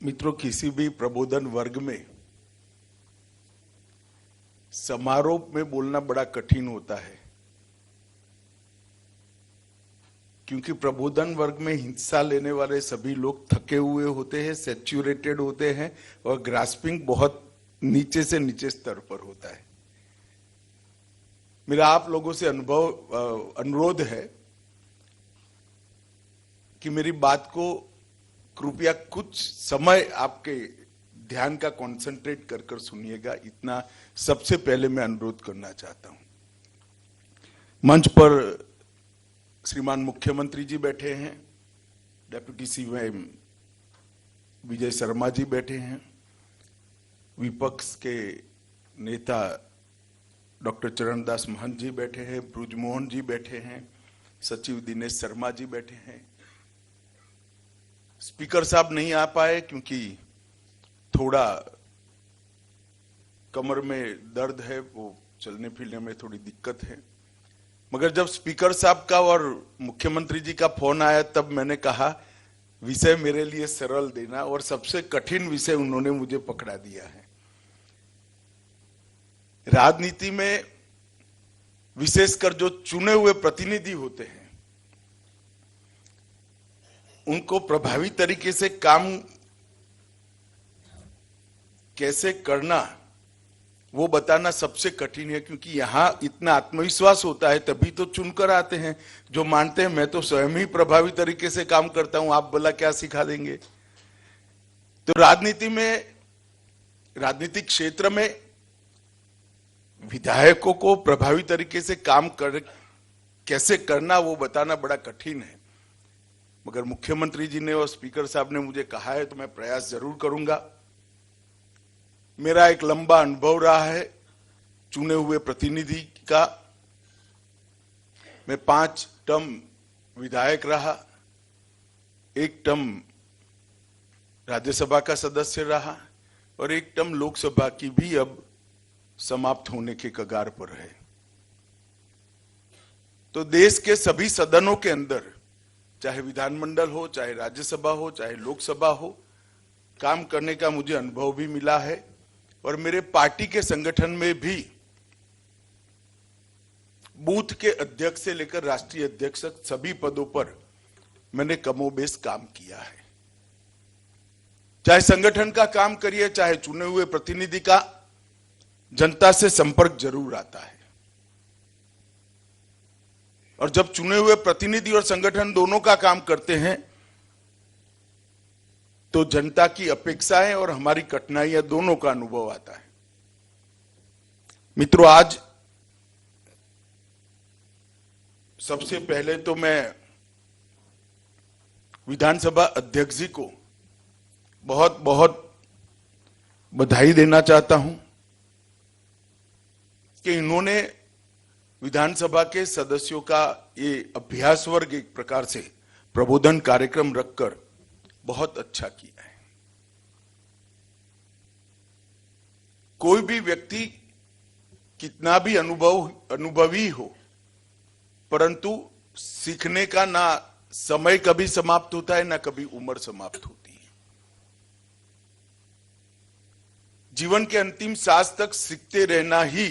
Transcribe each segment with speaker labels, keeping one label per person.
Speaker 1: मित्रों, किसी भी प्रबोधन वर्ग में समारोह में बोलना बड़ा कठिन होता है, क्योंकि प्रबोधन वर्ग में हिस्सा लेने वाले सभी लोग थके हुए होते हैं, सैचुरेटेड होते हैं और ग्रास्पिंग बहुत नीचे से नीचे स्तर पर होता है। मेरा आप लोगों से अनुरोध है कि मेरी बात को कृपया कुछ समय आपके ध्यान का कंसंट्रेट कर कर सुनिएगा, इतना सबसे पहले मैं अनुरोध करना चाहता हूं। मंच पर श्रीमान मुख्यमंत्री जी बैठे हैं, डेप्यूटी सीएम विजय शर्मा जी बैठे हैं, विपक्ष के नेता डॉक्टर चरणदास महंत जी बैठे हैं, ब्रुजमोहन जी बैठे हैं, सचिव दिनेश शर्मा जी बैठे हैं। स्पीकर साहब नहीं आ पाए क्योंकि थोड़ा कमर में दर्द है, वो चलने फिरने में थोड़ी दिक्कत है। मगर जब स्पीकर साहब का और मुख्यमंत्री जी का फोन आया तब मैंने कहा विषय मेरे लिए सरल देना, और सबसे कठिन विषय उन्होंने मुझे पकड़ा दिया है। राजनीति में विशेषकर जो चुने हुए प्रतिनिधि होते हैं उनको प्रभावी तरीके से काम कैसे करना वो बताना सबसे कठिन है, क्योंकि यहां इतना आत्मविश्वास होता है तभी तो चुनकर आते हैं जो मानते हैं मैं तो स्वयं ही प्रभावी तरीके से काम करता हूं, आप भला क्या सिखा देंगे। तो राजनीति में, राजनीतिक क्षेत्र में विधायकों को प्रभावी तरीके से काम कैसे करना वो बताना बड़ा कठिन है। मगर मुख्यमंत्री जी ने और स्पीकर साहब ने मुझे कहा है तो मैं प्रयास जरूर करूंगा। मेरा एक लंबा अनुभव रहा है चुने हुए प्रतिनिधि का। मैं 5 टर्म विधायक रहा, 1 टर्म राज्यसभा का सदस्य रहा और 1 टर्म लोकसभा की भी अब समाप्त होने के कगार पर है। तो देश के सभी सदनों के अंदर, चाहे विधानमंडल हो, चाहे राज्यसभा हो, चाहे लोकसभा हो, काम करने का मुझे अनुभव भी मिला है। और मेरे पार्टी के संगठन में भी बूथ के अध्यक्ष से लेकर राष्ट्रीय अध्यक्ष तक सभी पदों पर मैंने कमोबेश काम किया है। चाहे संगठन का काम करिए, चाहे चुने हुए प्रतिनिधि का, जनता से संपर्क जरूर आता है। और जब चुने हुए प्रतिनिधि और संगठन दोनों का काम करते हैं तो जनता की अपेक्षाएं और हमारी कठिनाइयां दोनों का अनुभव आता है। मित्रों, आज सबसे पहले तो मैं विधानसभा अध्यक्ष जी को बहुत बहुत बधाई देना चाहता हूं कि इन्होंने विधानसभा के सदस्यों का ये अभ्यास वर्ग एक प्रकार से प्रबोधन कार्यक्रम रखकर बहुत अच्छा किया है। कोई भी व्यक्ति कितना भी अनुभवी हो, परंतु सीखने का ना समय कभी समाप्त होता है ना कभी उम्र समाप्त होती है। जीवन के अंतिम सांस तक सीखते रहना ही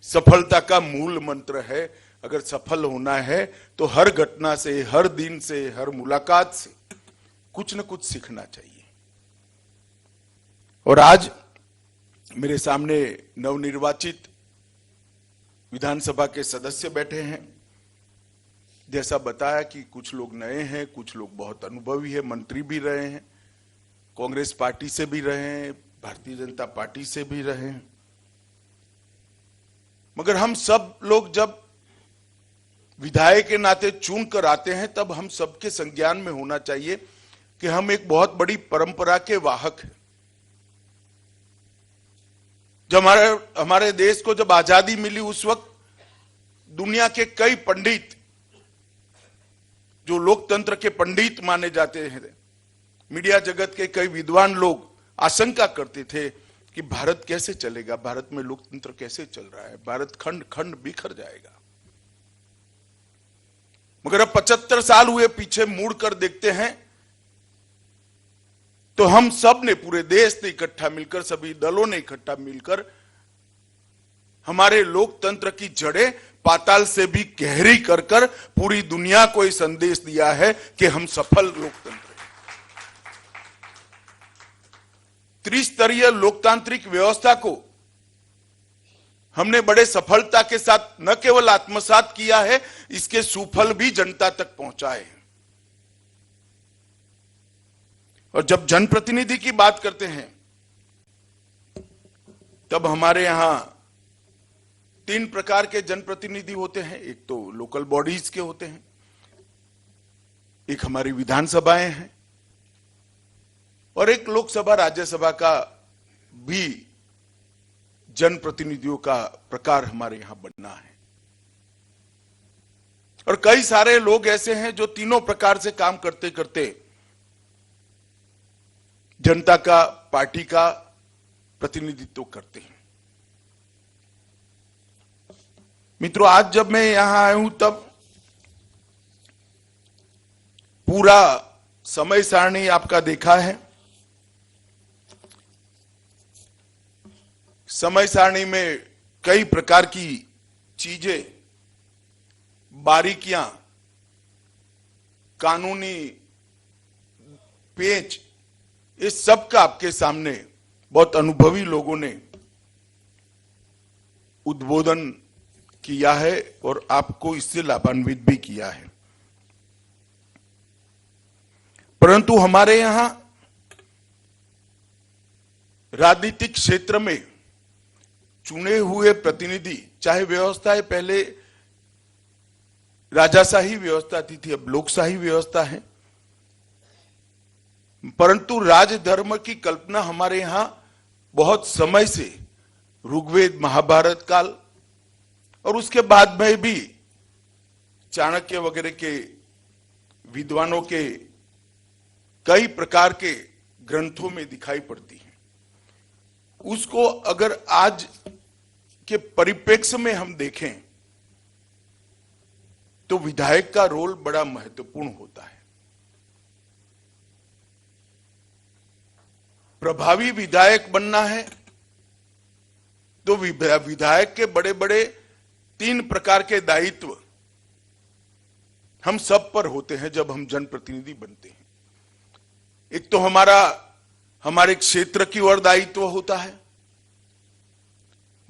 Speaker 1: सफलता का मूल मंत्र है। अगर सफल होना है तो हर घटना से, हर दिन से, हर मुलाकात से कुछ न कुछ सीखना चाहिए। और आज मेरे सामने नवनिर्वाचित विधानसभा के सदस्य बैठे हैं। जैसा बताया कि कुछ लोग नए हैं, कुछ लोग बहुत अनुभवी है, मंत्री भी रहे हैं, कांग्रेस पार्टी से भी रहे हैं, भारतीय जनता पार्टी से भी रहे हैं। मगर हम सब लोग जब विधायक के नाते चुन कर आते हैं तब हम सबके संज्ञान में होना चाहिए कि हम एक बहुत बड़ी परंपरा के वाहक हैं। जब हमारे देश को जब आजादी मिली उस वक्त दुनिया के कई पंडित, जो लोकतंत्र के पंडित माने जाते हैं, मीडिया जगत के कई विद्वान लोग आशंका करते थे कि भारत कैसे चलेगा, भारत में लोकतंत्र कैसे चल रहा है, भारत खंड खंड बिखर जाएगा। मगर अब 75 साल हुए पीछे मुड़कर देखते हैं तो हम सब ने, पूरे देश ने इकट्ठा मिलकर, सभी दलों ने इकट्ठा मिलकर हमारे लोकतंत्र की जड़ें पाताल से भी गहरी कर कर पूरी दुनिया को ये संदेश दिया है कि हम सफल लोकतंत्र हैं। त्रिस्तरीय लोकतांत्रिक व्यवस्था को हमने बड़े सफलता के साथ न केवल आत्मसात किया है, इसके सुफल भी जनता तक पहुंचाए हैं। और जब जनप्रतिनिधि की बात करते हैं तब हमारे यहां 3 प्रकार के जनप्रतिनिधि होते हैं। एक तो लोकल बॉडीज के होते हैं, एक हमारी विधानसभाएं हैं, और एक लोकसभा राज्यसभा का भी जनप्रतिनिधियों का प्रकार हमारे यहां बनना है। और कई सारे लोग ऐसे हैं जो तीनों प्रकार से काम करते करते जनता का, पार्टी का प्रतिनिधित्व करते हैं। मित्रों, आज जब मैं यहां आया हूं तब पूरा समय सारणी आपका देखा है। समय सारणी में कई प्रकार की चीजें, बारीकियां, कानूनी पेच, इस सब का आपके सामने बहुत अनुभवी लोगों ने उद्बोधन किया है और आपको इससे लाभान्वित भी किया है। परंतु हमारे यहां राजनीतिक क्षेत्र में चुने हुए प्रतिनिधि, चाहे व्यवस्था पहले राजाशाही व्यवस्था थी, अब लोकशाही व्यवस्था है, परंतु राजधर्म की कल्पना हमारे यहां बहुत समय से, ऋग्वेद महाभारत काल और उसके बाद में भी चाणक्य वगैरह के विद्वानों के कई प्रकार के ग्रंथों में दिखाई पड़ती है। उसको अगर आज के परिप्रेक्ष्य में हम देखें तो विधायक का रोल बड़ा महत्वपूर्ण होता है। प्रभावी विधायक बनना है तो विधायक के बड़े बड़े 3 प्रकार के दायित्व हम सब पर होते हैं जब हम जनप्रतिनिधि बनते हैं। एक तो हमारे क्षेत्र की ओर दायित्व होता है,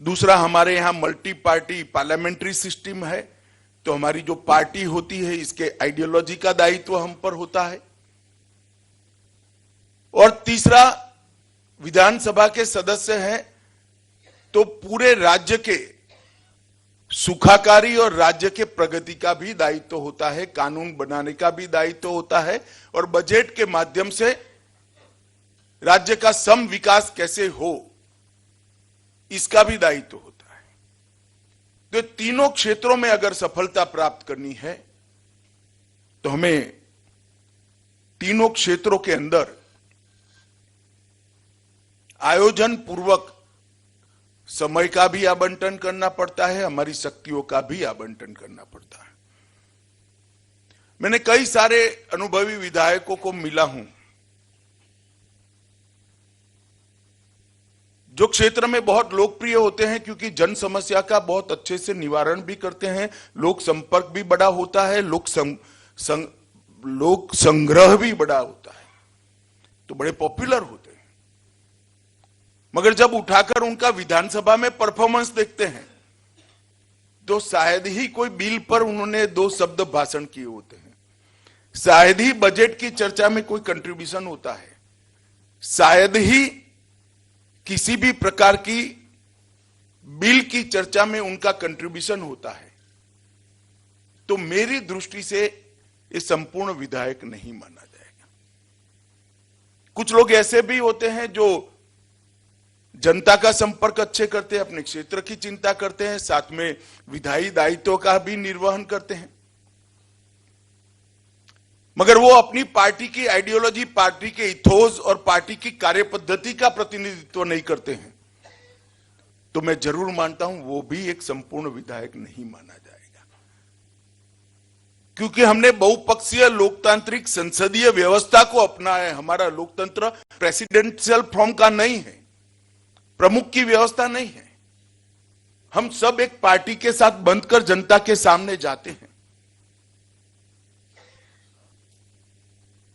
Speaker 1: दूसरा हमारे यहां मल्टी पार्टी पार्लियामेंट्री सिस्टम है, तो हमारी जो पार्टी होती है इसके आइडियोलॉजी का दायित्व हम पर होता है, और तीसरा विधानसभा के सदस्य हैं तो पूरे राज्य के सुखाकारी और राज्य के प्रगति का भी दायित्व होता है, कानून बनाने का भी दायित्व होता है, और बजट के माध्यम से राज्य का सम विकास कैसे हो इसका भी दायित्व होता है। तो तीनों क्षेत्रों में अगर सफलता प्राप्त करनी है तो हमें तीनों क्षेत्रों के अंदर आयोजन पूर्वक समय का भी आवंटन करना पड़ता है, हमारी शक्तियों का भी आवंटन करना पड़ता है। मैंने कई सारे अनुभवी विधायकों को मिला हूं जो क्षेत्र में बहुत लोकप्रिय होते हैं, क्योंकि जन समस्या का बहुत अच्छे से निवारण भी करते हैं, लोक संपर्क भी बड़ा होता है, लोक संग्रह भी बड़ा होता है, तो बड़े पॉपुलर होते हैं। मगर जब उठाकर उनका विधानसभा में परफॉर्मेंस देखते हैं तो शायद ही कोई बिल पर उन्होंने 2 शब्द भाषण किए होते हैं, शायद ही बजट की चर्चा में कोई कंट्रीब्यूशन होता है, शायद ही किसी भी प्रकार की बिल की चर्चा में उनका कंट्रीब्यूशन होता है। तो मेरी दृष्टि से ये संपूर्ण विधायक नहीं माना जाएगा। कुछ लोग ऐसे भी होते हैं जो जनता का संपर्क अच्छे करते हैं, अपने क्षेत्र की चिंता करते हैं, साथ में विधायी दायित्व का भी निर्वहन करते हैं, मगर वो अपनी पार्टी की आइडियोलॉजी, पार्टी के इथोस और पार्टी की कार्यपद्धति का प्रतिनिधित्व नहीं करते हैं, तो मैं जरूर मानता हूं वो भी एक संपूर्ण विधायक नहीं माना जाएगा। क्योंकि हमने बहुपक्षीय लोकतांत्रिक संसदीय व्यवस्था को अपनाया है। हमारा लोकतंत्र प्रेसिडेंशियल फॉर्म का नहीं है, प्रमुख की व्यवस्था नहीं है। हम सब एक पार्टी के साथ बंधकर जनता के सामने जाते हैं,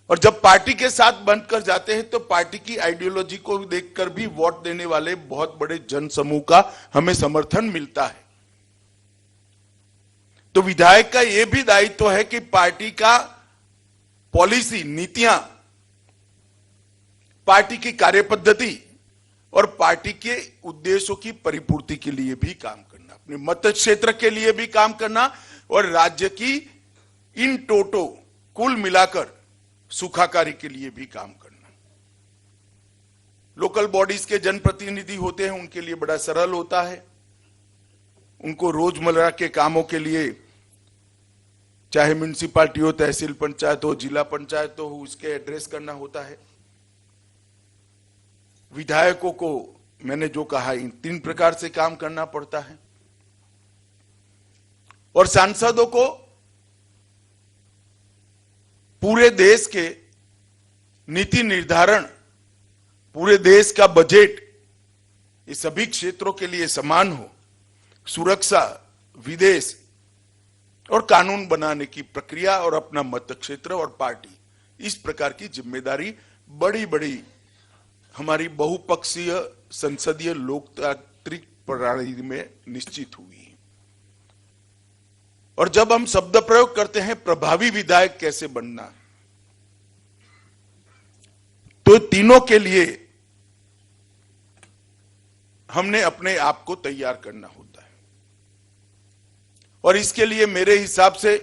Speaker 1: और जब पार्टी के साथ बंधकर जाते हैं तो पार्टी की आइडियोलॉजी को देखकर भी वोट देने वाले बहुत बड़े जनसमूह का हमें समर्थन मिलता है। तो विधायक का यह भी दायित्व है कि पार्टी का पॉलिसी, नीतियां, पार्टी की कार्यपद्धति और पार्टी के उद्देश्यों की परिपूर्ति के लिए भी काम करना, अपने मत क्षेत्र के लिए भी काम करना, और राज्य की इन टोटो कुल मिलाकर सुखाकारी के लिए भी काम करना। लोकल बॉडीज के जनप्रतिनिधि होते हैं, उनके लिए बड़ा सरल होता है। उनको रोजमर्रा के कामों के लिए, चाहे म्युनिसिपालिटी हो, तहसील पंचायत हो, जिला पंचायत हो, उसके एड्रेस करना होता है। विधायकों को मैंने जो कहा, इन 3 प्रकार से काम करना पड़ता है, और सांसदों को पूरे देश के नीति निर्धारण, पूरे देश का बजट, ये सभी क्षेत्रों के लिए समान हो, सुरक्षा, विदेश और कानून बनाने की प्रक्रिया, और अपना मत क्षेत्र और पार्टी, इस प्रकार की जिम्मेदारी बड़ी बड़ी हमारी बहुपक्षीय संसदीय लोकतांत्रिक प्रणाली में निश्चित हुई है। और जब हम शब्द प्रयोग करते हैं प्रभावी विधायक कैसे बनना, तो तीनों के लिए हमने अपने आप को तैयार करना होता है। और इसके लिए मेरे हिसाब से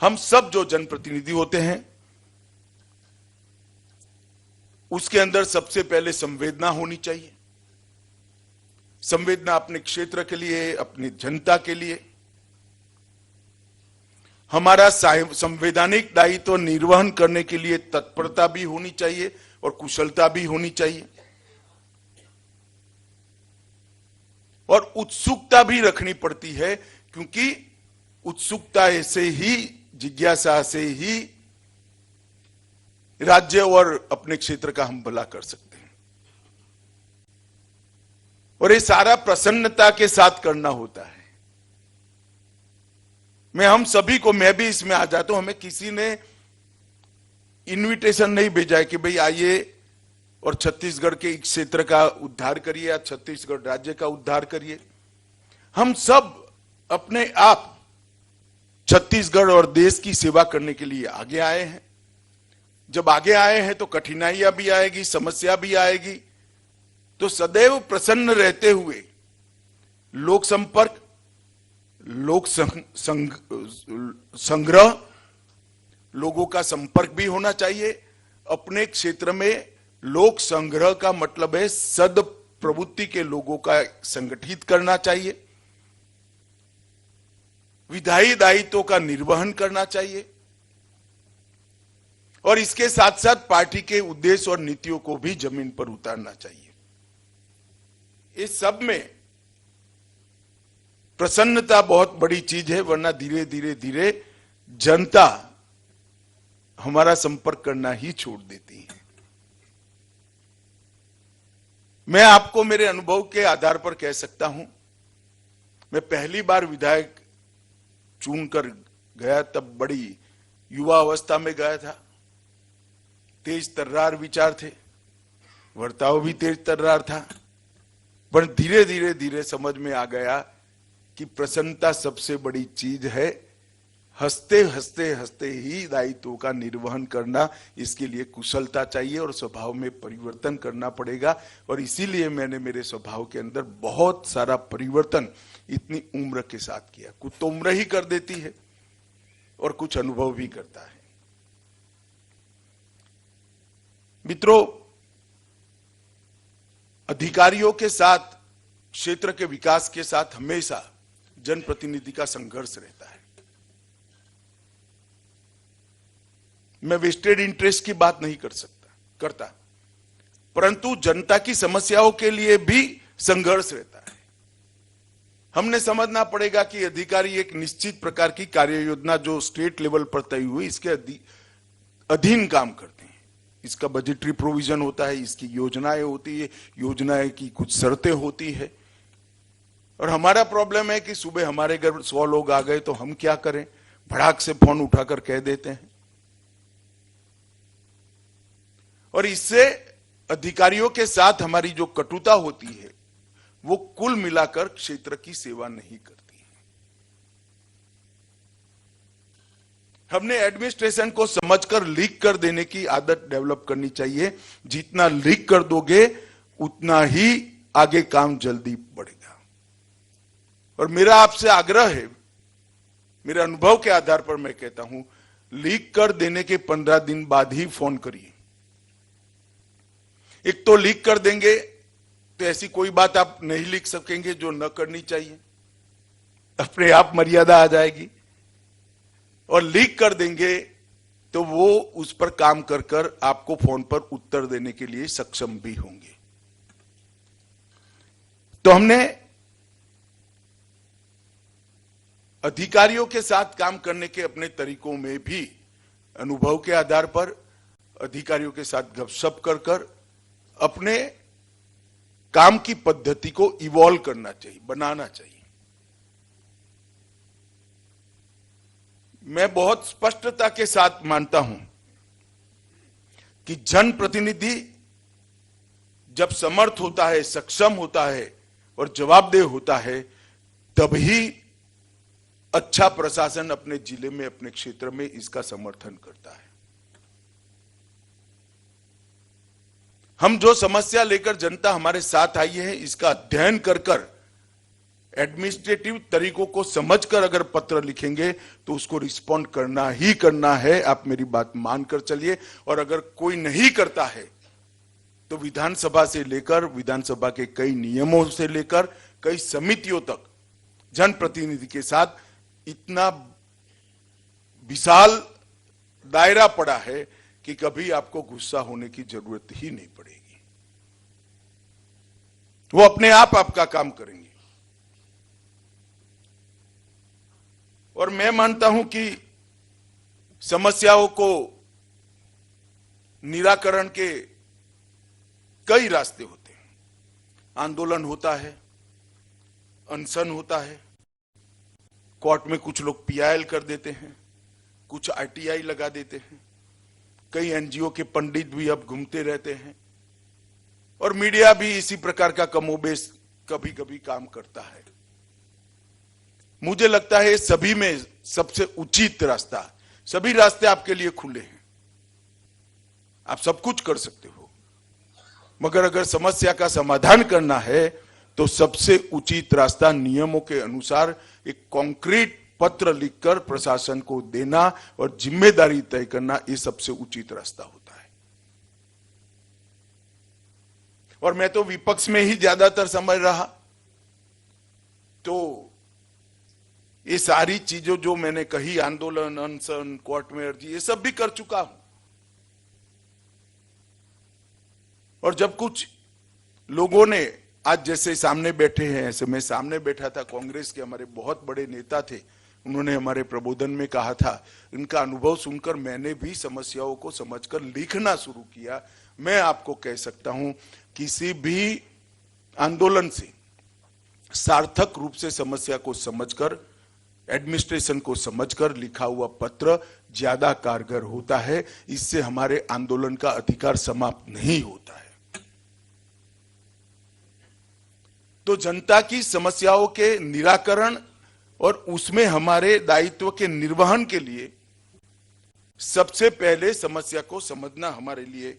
Speaker 1: हम सब जो जनप्रतिनिधि होते हैं, उसके अंदर सबसे पहले संवेदना होनी चाहिए। संवेदना अपने क्षेत्र के लिए, अपनी जनता के लिए। हमारा संवैधानिक दायित्व निर्वहन करने के लिए तत्परता भी होनी चाहिए और कुशलता भी होनी चाहिए, और उत्सुकता भी रखनी पड़ती है, क्योंकि उत्सुकता से ही, जिज्ञासा से ही राज्य और अपने क्षेत्र का हम भला कर सकते हैं। और ये सारा प्रसन्नता के साथ करना होता है। हम सभी को, मैं भी इसमें आ जाता हूं, हमें किसी ने इनविटेशन नहीं भेजा है कि भाई आइए और छत्तीसगढ़ के एक क्षेत्र का उद्धार करिए या छत्तीसगढ़ राज्य का उद्धार करिए। हम सब अपने आप छत्तीसगढ़ और देश की सेवा करने के लिए आगे आए हैं। जब आगे आए हैं तो कठिनाइयां भी आएगी, समस्या भी आएगी, तो सदैव प्रसन्न रहते हुए लोक संपर्क, लोक संग्रह, लोगों का संपर्क भी होना चाहिए। अपने क्षेत्र में लोक संग्रह का मतलब है सद प्रवृत्ति के लोगों का संगठित करना चाहिए, विधायी दायित्वों का निर्वहन करना चाहिए, और इसके साथ साथ पार्टी के उद्देश्य और नीतियों को भी जमीन पर उतारना चाहिए। इस सब में प्रसन्नता बहुत बड़ी चीज है, वरना धीरे धीरे धीरे जनता हमारा संपर्क करना ही छोड़ देती है। मैं आपको मेरे अनुभव के आधार पर कह सकता हूं, मैं पहली बार विधायक चुनकर गया तब बड़ी युवा अवस्था में गया था। तेज तर्रार विचार थे, वर्ताव भी तेज तर्रार था, पर धीरे धीरे धीरे समझ में आ गया कि प्रसन्नता सबसे बड़ी चीज है। हंसते हंसते हंसते ही दायित्वों का निर्वहन करना, इसके लिए कुशलता चाहिए और स्वभाव में परिवर्तन करना पड़ेगा। और इसीलिए मैंने मेरे स्वभाव के अंदर बहुत सारा परिवर्तन इतनी उम्र के साथ किया। कुछ तो उम्र ही कर देती है और कुछ अनुभव भी करता है। मित्रों, अधिकारियों के साथ, क्षेत्र के विकास के साथ हमेशा जनप्रतिनिधि का संघर्ष रहता है। मैं वेस्टेड इंटरेस्ट की बात नहीं करता, परंतु जनता की समस्याओं के लिए भी संघर्ष रहता है। हमने समझना पड़ेगा कि अधिकारी एक निश्चित प्रकार की कार्य योजना जो स्टेट लेवल पर तय हुई इसके अधीन काम करते हैं। इसका बजटरी प्रोविजन होता है, इसकी योजनाएं होती है, योजनाएं की कुछ शर्तें होती है। और हमारा प्रॉब्लम है कि सुबह हमारे घर 100 लोग आ गए तो हम क्या करें, भड़ाक से फोन उठाकर कह देते हैं। और इससे अधिकारियों के साथ हमारी जो कटुता होती है वो कुल मिलाकर क्षेत्र की सेवा नहीं करती है। हमने एडमिनिस्ट्रेशन को समझकर लीक कर देने की आदत डेवलप करनी चाहिए। जितना लीक कर दोगे उतना ही आगे काम जल्दी बढ़ेगा। और मेरा आपसे आग्रह है, मेरे अनुभव के आधार पर मैं कहता हूं, लीक कर देने के 15 दिन बाद ही फोन करिए। एक तो लीक कर देंगे तो ऐसी कोई बात आप नहीं लिख सकेंगे जो न करनी चाहिए, अपने आप मर्यादा आ जाएगी। और लीक कर देंगे तो वो उस पर काम कर कर आपको फोन पर उत्तर देने के लिए सक्षम भी होंगे। तो हमने अधिकारियों के साथ काम करने के अपने तरीकों में भी अनुभव के आधार पर अधिकारियों के साथ गपशप कर कर अपने काम की पद्धति को इवॉल्व करना चाहिए, बनाना चाहिए। मैं बहुत स्पष्टता के साथ मानता हूं कि जनप्रतिनिधि जब समर्थ होता है, सक्षम होता है और जवाबदेह होता है, तभी अच्छा प्रशासन अपने जिले में, अपने क्षेत्र में इसका समर्थन करता है। हम जो समस्या लेकर जनता हमारे साथ आई है इसका अध्ययन कर कर एडमिनिस्ट्रेटिव तरीकों को समझकर अगर पत्र लिखेंगे तो उसको रिस्पॉन्ड करना ही करना है। आप मेरी बात मानकर चलिए। और अगर कोई नहीं करता है तो विधानसभा से लेकर, विधानसभा के कई नियमों से लेकर कई समितियों तक जनप्रतिनिधि के साथ इतना विशाल दायरा पड़ा है कि कभी आपको गुस्सा होने की जरूरत ही नहीं पड़ेगी। वो अपने आप आपका काम करेंगे। और मैं मानता हूं कि समस्याओं को निराकरण के कई रास्ते होते हैं। आंदोलन होता है, अनशन होता है, कोर्ट में कुछ लोग पीआईएल कर देते हैं, कुछ आरटीआई लगा देते हैं, कई एनजीओ के पंडित भी अब घूमते रहते हैं और मीडिया भी इसी प्रकार का कमोबेश कभी कभी काम करता है। मुझे लगता है सभी में सबसे उचित रास्ता, सभी रास्ते आपके लिए खुले हैं, आप सब कुछ कर सकते हो, मगर अगर समस्या का समाधान करना है तो सबसे उचित रास्ता नियमों के अनुसार एक कॉन्क्रीट पत्र लिखकर प्रशासन को देना और जिम्मेदारी तय करना, ये सबसे उचित रास्ता होता है। और मैं तो विपक्ष में ही ज्यादातर समय रहा, तो ये सारी चीजों जो मैंने कही, आंदोलन, अनशन, कोर्ट में अर्जी, ये सब भी कर चुका हूं। और जब कुछ लोगों ने आज जैसे सामने बैठे हैं, ऐसे मैं सामने बैठा था, कांग्रेस के हमारे बहुत बड़े नेता थे, उन्होंने हमारे प्रबोधन में कहा था, इनका अनुभव सुनकर मैंने भी समस्याओं को समझकर लिखना शुरू किया। मैं आपको कह सकता हूं, किसी भी आंदोलन से सार्थक रूप से समस्या को समझकर, एडमिनिस्ट्रेशन को समझकर लिखा हुआ पत्र ज्यादा कारगर होता है। इससे हमारे आंदोलन का अधिकार समाप्त नहीं होता है। तो जनता की समस्याओं के निराकरण और उसमें हमारे दायित्व के निर्वहन के लिए सबसे पहले समस्या को समझना हमारे लिए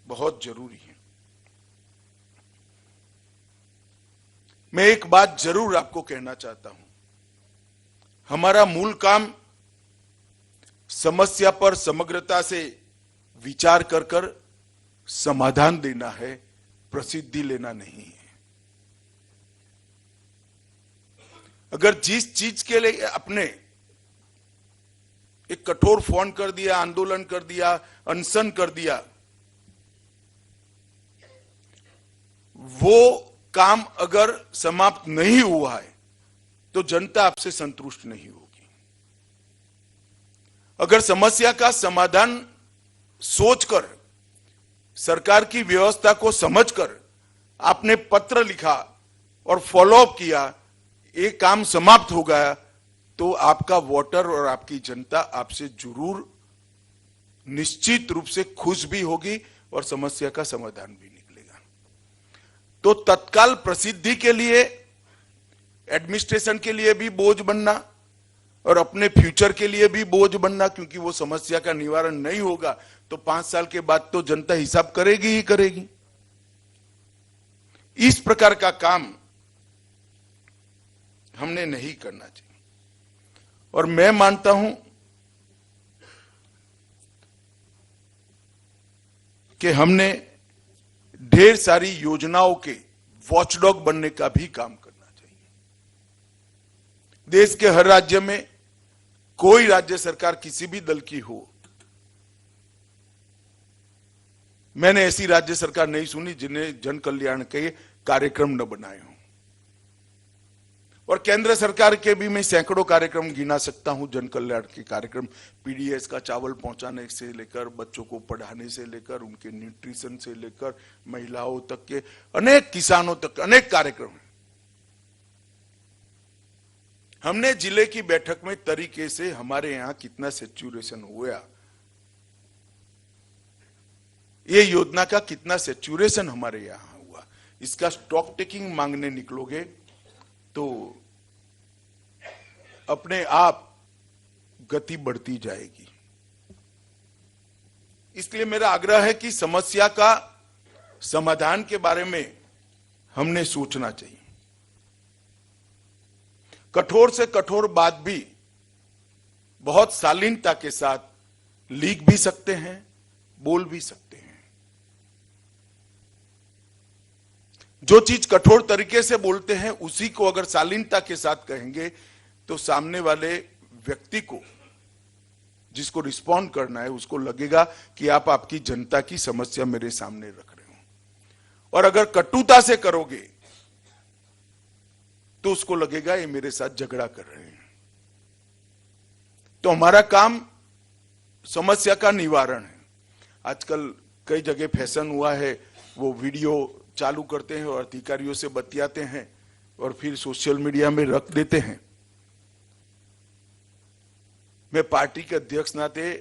Speaker 1: बहुत जरूरी है। मैं एक बात जरूर आपको कहना चाहता हूं, हमारा मूल काम समस्या पर समग्रता से विचार कर कर समाधान देना है, प्रसिद्धि लेना नहीं है। अगर जिस चीज के लिए अपने एक कठोर फोन कर दिया, आंदोलन कर दिया, अनशन कर दिया, वो काम अगर समाप्त नहीं हुआ है तो जनता आपसे संतुष्ट नहीं होगी। अगर समस्या का समाधान सोचकर, सरकार की व्यवस्था को समझकर आपने पत्र लिखा और फॉलोअप किया, ये काम समाप्त हो गया, तो आपका वोटर और आपकी जनता आपसे जरूर निश्चित रूप से खुश भी होगी और समस्या का समाधान भी निकलेगा। तो तत्काल प्रसिद्धि के लिए, एडमिनिस्ट्रेशन के लिए भी बोझ बनना और अपने फ्यूचर के लिए भी बोझ बनना, क्योंकि वो समस्या का निवारण नहीं होगा तो 5 साल के बाद तो जनता हिसाब करेगी ही करेगी। इस प्रकार का काम हमने नहीं करना चाहिए। और मैं मानता हूं कि हमने ढेर सारी योजनाओं के वॉचडॉग बनने का भी काम करना चाहिए। देश के हर राज्य में कोई राज्य सरकार किसी भी दल की हो, मैंने ऐसी राज्य सरकार नहीं सुनी जिन्हें जन कल्याण के कार्यक्रम न बनाए हों। और केंद्र सरकार के भी मैं सैकड़ों कार्यक्रम गिना सकता हूं, जन कल्याण के कार्यक्रम, पीडीएस का चावल पहुंचाने से लेकर, बच्चों को पढ़ाने से लेकर, उनके न्यूट्रिशन से लेकर, महिलाओं तक के, अनेक किसानों तक अनेक कार्यक्रम हैं। हमने जिले की बैठक में तरीके से हमारे यहां कितना सैचुरेशन हुआ, ये योजना का कितना सैचुरेशन हमारे यहां हुआ, इसका स्टॉक टेकिंग मांगने निकलोगे तो अपने आप गति बढ़ती जाएगी। इसलिए मेरा आग्रह है कि समस्या का समाधान के बारे में हमने सोचना चाहिए। कठोर से कठोर बात भी बहुत शालीनता के साथ लिख भी सकते हैं, बोल भी सकते हैं। जो चीज कठोर तरीके से बोलते हैं उसी को अगर शालीनता के साथ कहेंगे तो सामने वाले व्यक्ति को, जिसको रिस्पॉन्ड करना है, उसको लगेगा कि आप आपकी जनता की समस्या मेरे सामने रख रहे हो। और अगर कटुता से करोगे तो उसको लगेगा ये मेरे साथ झगड़ा कर रहे हैं। तो हमारा काम समस्या का निवारण है। आजकल कई जगह फैशन हुआ है, वो वीडियो चालू करते हैं और अधिकारियों से बतियाते हैं और फिर सोशल मीडिया में रख देते हैं। मैं पार्टी के अध्यक्ष नाते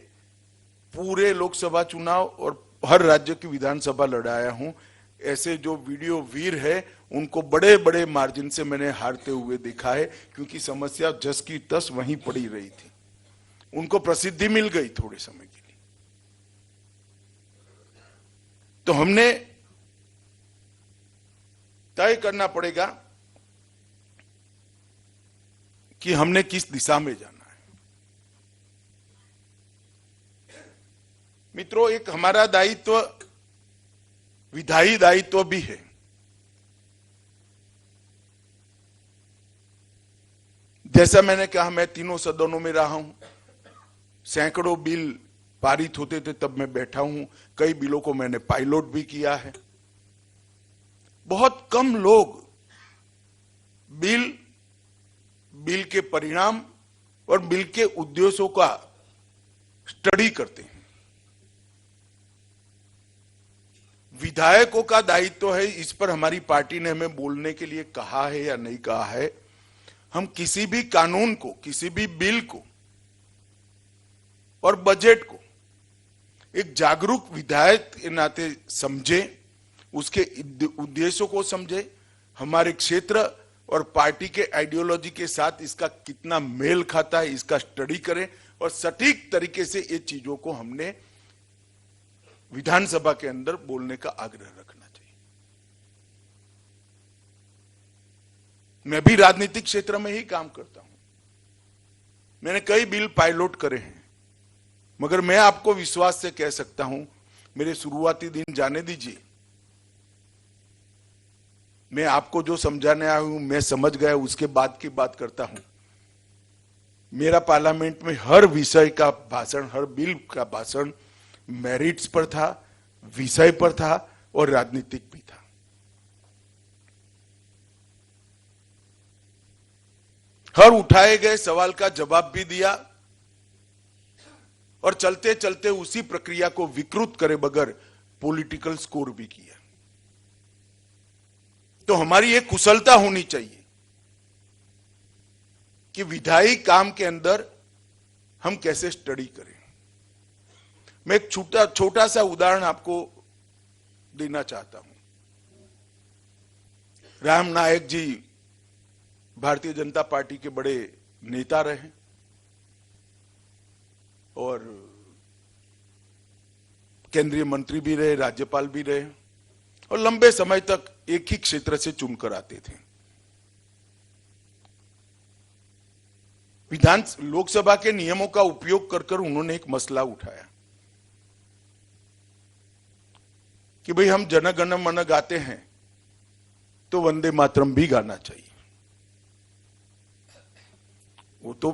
Speaker 1: पूरे लोकसभा चुनाव और हर राज्य की विधानसभा लड़ाया हूं। ऐसे जो वीडियो वीर है उनको बड़े बड़े मार्जिन से मैंने हारते हुए देखा है, क्योंकि समस्या जस की तस वहीं पड़ी रही थी। उनको प्रसिद्धि मिल गई थोड़े समय के लिए। तो हमने तय करना पड़ेगा कि हमने किस दिशा में जाना है। मित्रों, एक हमारा दायित्व विधायी दायित्व भी है। जैसा मैंने कहा, मैं तीनों सदनों में रहा हूं, सैकड़ों बिल पारित होते थे तब मैं बैठा हूं, कई बिलों को मैंने पायलट भी किया है। बहुत कम लोग बिल के परिणाम और बिल के उद्देश्यों का स्टडी करते हैं। विधायकों का दायित्व है, इस पर हमारी पार्टी ने हमें बोलने के लिए कहा है या नहीं कहा है। हम किसी भी कानून को, किसी भी बिल को और बजट को एक जागरूक विधायक के नाते समझे, उसके उद्देश्यों को समझे, हमारे क्षेत्र और पार्टी के आइडियोलॉजी के साथ इसका कितना मेल खाता है इसका स्टडी करें और सटीक तरीके से ये चीजों को हमने विधानसभा के अंदर बोलने का आग्रह रखना चाहिए। मैं भी राजनीतिक क्षेत्र में ही काम करता हूं, मैंने कई बिल पायलट करे हैं, मगर मैं आपको विश्वास से कह सकता हूं, मेरे शुरुआती दिन जाने दीजिए, मैं आपको जो समझाने आया हूं मैं समझ गया, उसके बाद की बात करता हूं। मेरा पार्लियामेंट में हर विषय का भाषण, हर बिल का भाषण मेरिट्स पर था, विषय पर था और राजनीतिक भी था। हर उठाए गए सवाल का जवाब भी दिया और चलते चलते उसी प्रक्रिया को विकृत करे बगैर पॉलिटिकल स्कोर भी किया। तो हमारी एक कुशलता होनी चाहिए कि विधायी काम के अंदर हम कैसे स्टडी करें। मैं एक छोटा सा उदाहरण आपको देना चाहता हूं। राम नायक जी भारतीय जनता पार्टी के बड़े नेता रहे और केंद्रीय मंत्री भी रहे, राज्यपाल भी रहे और लंबे समय तक एक ही क्षेत्र से चुनकर आते थे। लोकसभा के नियमों का उपयोग कर उन्होंने एक मसला उठाया कि भाई हम जन गण मन गाते हैं तो वंदे मातरम भी गाना चाहिए। वो तो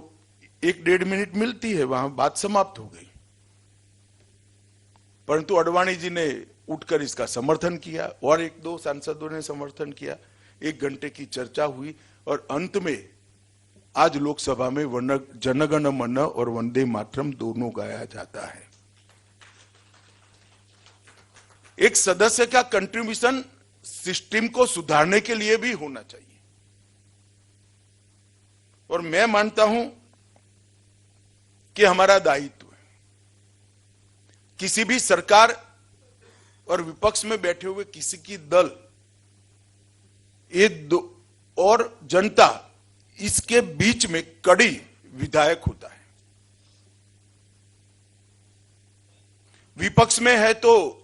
Speaker 1: 1-1.5 मिनट मिलती है, वहां बात समाप्त हो गई। परंतु अडवाणी जी ने उठकर इसका समर्थन किया और 1-2 सांसदों ने समर्थन किया। 1 घंटे की चर्चा हुई और अंत में आज लोकसभा में जनगण मन और वंदे मातरम दोनों गाया जाता है। एक सदस्य का कंट्रीब्यूशन सिस्टम को सुधारने के लिए भी होना चाहिए और मैं मानता हूं कि हमारा दायित्व है। किसी भी सरकार और विपक्ष में बैठे हुए किसी की दल और जनता, इसके बीच में कड़ी विधायक होता है। विपक्ष में है तो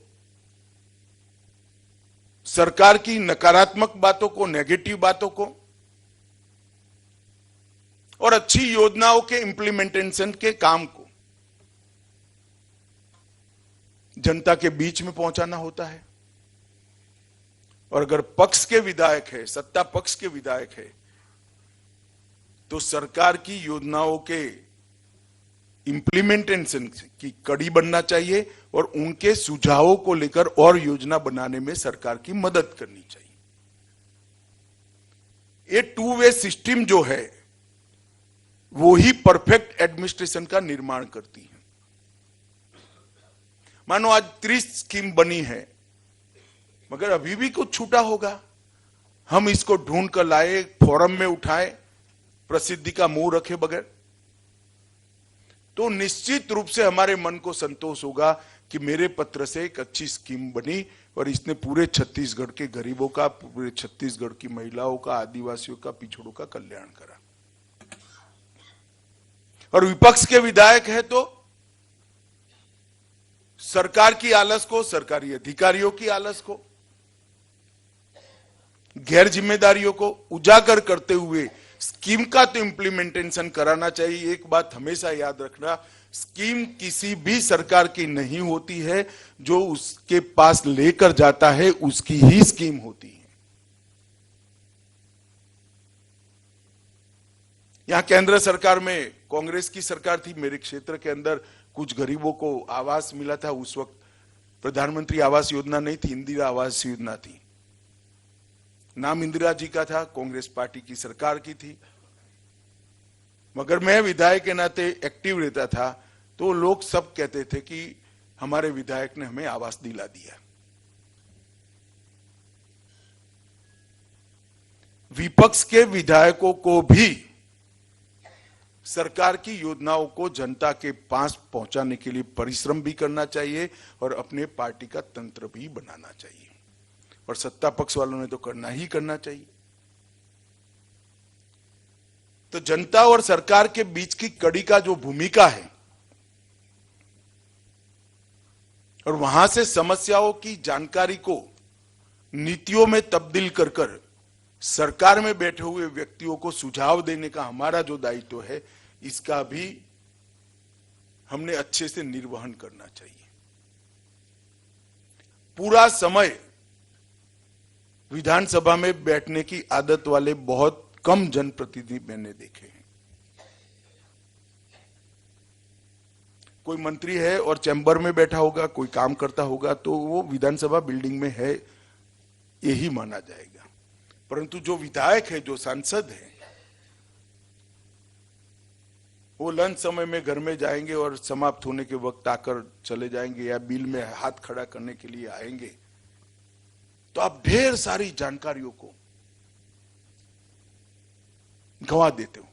Speaker 1: सरकार की नकारात्मक बातों को, नेगेटिव बातों को और अच्छी योजनाओं के इंप्लीमेंटेशन के काम को जनता के बीच में पहुंचाना होता है। और अगर पक्ष के विधायक है, सत्ता पक्ष के विधायक है, तो सरकार की योजनाओं के इंप्लीमेंटेशन की कड़ी बनना चाहिए और उनके सुझावों को लेकर और योजना बनाने में सरकार की मदद करनी चाहिए। ये 2 वे सिस्टम जो है वो ही परफेक्ट एडमिनिस्ट्रेशन का निर्माण करती है। मानो आज 30 स्कीम बनी है मगर अभी भी कुछ छूटा होगा, हम इसको ढूंढ कर लाए, फोरम में उठाए, प्रसिद्धि का मुंह रखे बगैर, तो निश्चित रूप से हमारे मन को संतोष होगा कि मेरे पत्र से एक अच्छी स्कीम बनी और इसने पूरे छत्तीसगढ़ के गरीबों का, पूरे छत्तीसगढ़ की महिलाओं का, आदिवासियों का, पिछड़ों का कल्याण करा। और विपक्ष के विधायक है तो सरकार की आलस को, सरकारी अधिकारियों की आलस को, गैर जिम्मेदारियों को उजागर करते हुए स्कीम का तो इंप्लीमेंटेशन कराना चाहिए। एक बात हमेशा याद रखना, स्कीम किसी भी सरकार की नहीं होती है, जो उसके पास लेकर जाता है उसकी ही स्कीम होती है। यहां केंद्र सरकार में कांग्रेस की सरकार थी, मेरे क्षेत्र के अंदर कुछ गरीबों को आवास मिला था। उस वक्त प्रधानमंत्री आवास योजना नहीं थी, इंदिरा आवास योजना थी। नाम इंदिरा जी का था, कांग्रेस पार्टी की सरकार की थी, मगर मैं विधायक के नाते एक्टिव रहता था तो लोग सब कहते थे कि हमारे विधायक ने हमें आवास दिला दिया। विपक्ष के विधायकों को भी सरकार की योजनाओं को जनता के पास पहुंचाने के लिए परिश्रम भी करना चाहिए और अपने पार्टी का तंत्र भी बनाना चाहिए, और सत्ता पक्ष वालों ने तो करना ही करना चाहिए। तो जनता और सरकार के बीच की कड़ी का जो भूमिका है और वहां से समस्याओं की जानकारी को नीतियों में तब्दील कर सरकार में बैठे हुए व्यक्तियों को सुझाव देने का हमारा जो दायित्व है, इसका भी हमने अच्छे से निर्वहन करना चाहिए। पूरा समय विधानसभा में बैठने की आदत वाले बहुत कम जनप्रतिनिधि मैंने देखे हैं। कोई मंत्री है और चैम्बर में बैठा होगा, कोई काम करता होगा, तो वो विधानसभा बिल्डिंग में है, यही माना जाएगा। परंतु जो विधायक है, जो सांसद है, वो लंच समय में घर में जाएंगे और समाप्त होने के वक्त आकर चले जाएंगे या बिल में हाथ खड़ा करने के लिए आएंगे, तो आप ढेर सारी जानकारियों को गंवा देते हो।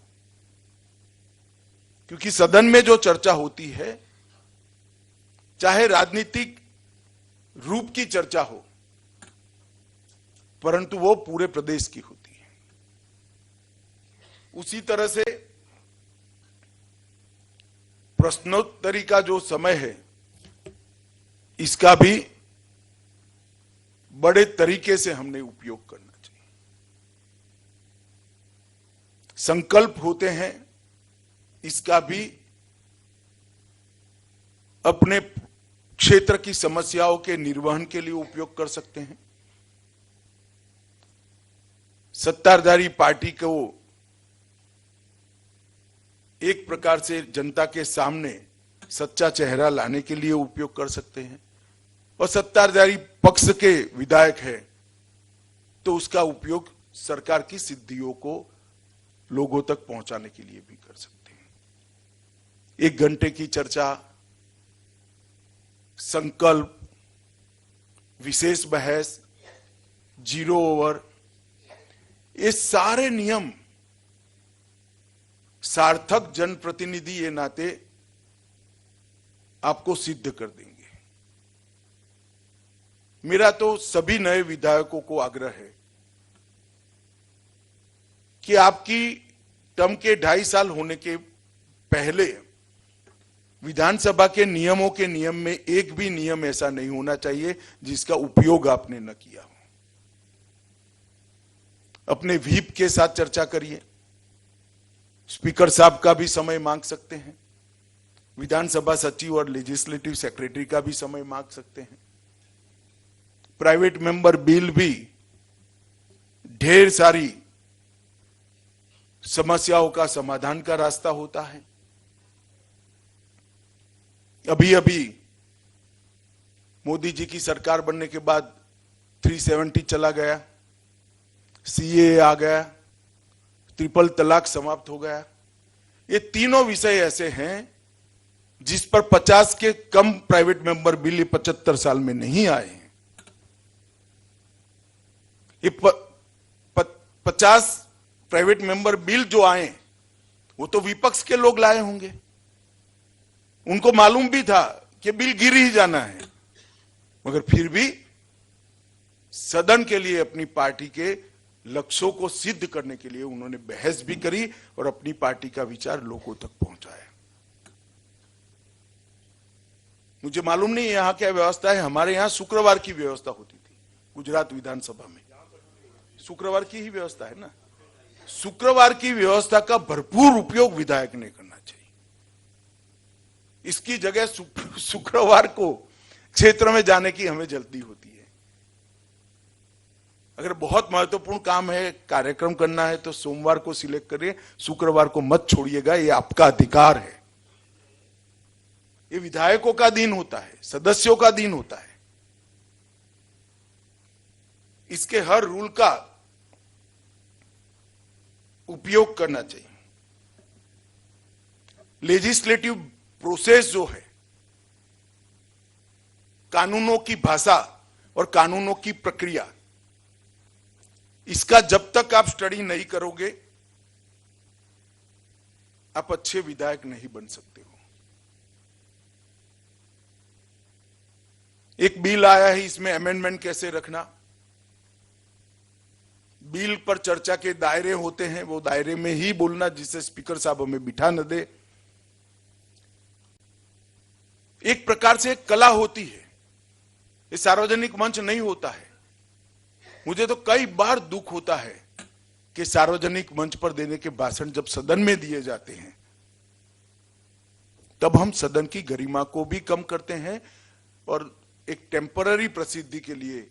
Speaker 1: क्योंकि सदन में जो चर्चा होती है, चाहे राजनीतिक रूप की चर्चा हो, परंतु वो पूरे प्रदेश की होती है। उसी तरह से प्रश्नोत्तरी का जो समय है, इसका भी बड़े तरीके से हमने उपयोग करना चाहिए। संकल्प होते हैं, इसका भी अपने क्षेत्र की समस्याओं के निर्वहन के लिए उपयोग कर सकते हैं। सत्ताधारी पार्टी को एक प्रकार से जनता के सामने सच्चा चेहरा लाने के लिए उपयोग कर सकते हैं, और सत्ताधारी पक्ष के विधायक है तो उसका उपयोग सरकार की सिद्धियों को लोगों तक पहुंचाने के लिए भी कर सकते हैं। 1 घंटे की चर्चा, संकल्प, विशेष बहस, 0 ओवर, ये सारे नियम सार्थक जनप्रतिनिधि के नाते आपको सिद्ध कर देंगे। मेरा तो सभी नए विधायकों को आग्रह है कि आपकी टर्म के 2.5 साल होने के पहले विधानसभा के नियमों के नियम में एक भी नियम ऐसा नहीं होना चाहिए जिसका उपयोग आपने न किया हो। अपने व्हीप के साथ चर्चा करिए, स्पीकर साहब का भी समय मांग सकते हैं, विधानसभा सचिव और लेजिस्लेटिव सेक्रेटरी का भी समय मांग सकते हैं। प्राइवेट मेंबर बिल भी ढेर सारी समस्याओं का समाधान का रास्ता होता है। अभी अभी मोदी जी की सरकार बनने के बाद 370 चला गया, सीए आ गया, ट्रिपल तलाक समाप्त हो गया। ये तीनों विषय ऐसे हैं जिस पर 50 के कम प्राइवेट मेंबर बिल 75 साल में नहीं आए हैं। ये 50 प्राइवेट मेंबर बिल जो आए वो तो विपक्ष के लोग लाए होंगे, उनको मालूम भी था कि बिल गिर ही जाना है, मगर फिर भी सदन के लिए अपनी पार्टी के लक्ष्यों को सिद्ध करने के लिए उन्होंने बहस भी करी और अपनी पार्टी का विचार लोगों तक पहुंचाया। मुझे मालूम नहीं यहां क्या व्यवस्था है, हमारे यहां शुक्रवार की व्यवस्था होती थी, गुजरात विधानसभा में शुक्रवार की ही व्यवस्था है ना। शुक्रवार की व्यवस्था का भरपूर उपयोग विधायक ने करना चाहिए। इसकी जगह शुक्रवार को क्षेत्र में जाने की हमें जल्दी होती है। अगर बहुत महत्वपूर्ण काम है, कार्यक्रम करना है, तो सोमवार को सिलेक्ट करिए, शुक्रवार को मत छोड़िएगा, ये आपका अधिकार है। ये विधायकों का दिन होता है, सदस्यों का दिन होता है। इसके हर रूल का उपयोग करना चाहिए। लेजिस्लेटिव प्रोसेस जो है, कानूनों की भाषा और कानूनों की प्रक्रिया, इसका जब तक आप स्टडी नहीं करोगे, आप अच्छे विधायक नहीं बन सकते हो। एक बिल आया है, इसमें अमेंडमेंट कैसे रखना, बिल पर चर्चा के दायरे होते हैं, वो दायरे में ही बोलना, जिससे स्पीकर साहब हमें बिठा न दे। एक प्रकार से एक कला होती है, ये सार्वजनिक मंच नहीं होता है। मुझे तो कई बार दुख होता है कि सार्वजनिक मंच पर देने के भाषण जब सदन में दिए जाते हैं, तब हम सदन की गरिमा को भी कम करते हैं और एक टेम्पररी प्रसिद्धि के लिए